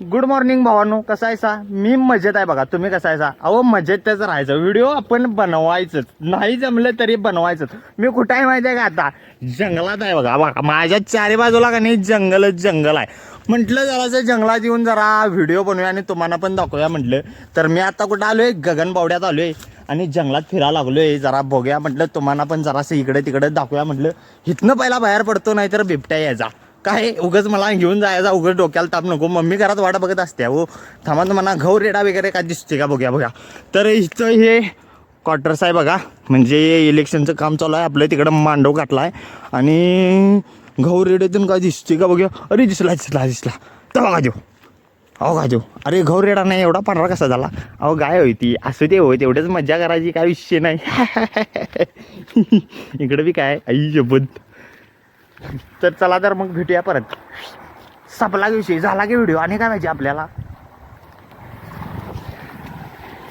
Good morning भावांनो, कसा आहे सा? मी मजेत आहे बघा. तुम्ही कसा आहे सा? अहो मजेतच राहायचं. व्हिडिओ आपण बनवायचंच, नाही जमलं तरी बनवायचंच. मी कुठं आहे माहिती आहे का? आता जंगलात आहे बघा. बघा माझ्या चारी बाजूला का नाही जंगलच जंगल आहे. म्हटलं जरासं जंगलात येऊन जरा व्हिडिओ बनवूया आणि तुम्हाला पण दाखवूया म्हटलं. तर मी आता कुठं आलोय? गगनबावड्यात आलोय आणि जंगलात फिरायला लागलोय. जरा बघूया म्हटलं, तुम्हाला पण जरासं इकडे तिकडे दाखवूया म्हटलं. इथनं पहिला बाहेर पडतो, नाही तर बिबट्या यायचा. काय उगच मला घेऊन जायचा, उगच डोक्याला ताप नको. मम्मी घरात वाटा बघत असते. हो थांबा, तुम्हाला घाऊ रेडा वगैरे काय दिसते का बघूया बघा. तर इथं हे क्वार्टर्स आहे बघा. म्हणजे इलेक्शनचं काम चालू आहे आपलं. तिकडं मांडव काटला आहे आणि घाऊ रेड्यातून काय दिसते का बघूया. अरे दिसला तर बघा देऊ. अहो का देऊ. अरे घाऊ रेडा नाही, एवढा पांढरा कसा झाला? अहो गाय होती. असं ते होय, तेवढंच मज्जा करायची, काय विषय नाही. इकडे बी काय आई शपथ. तर चला, तर मग भेटूया परत. संपला विषय, झाला की व्हिडिओ आणि काय पाहिजे आपल्याला.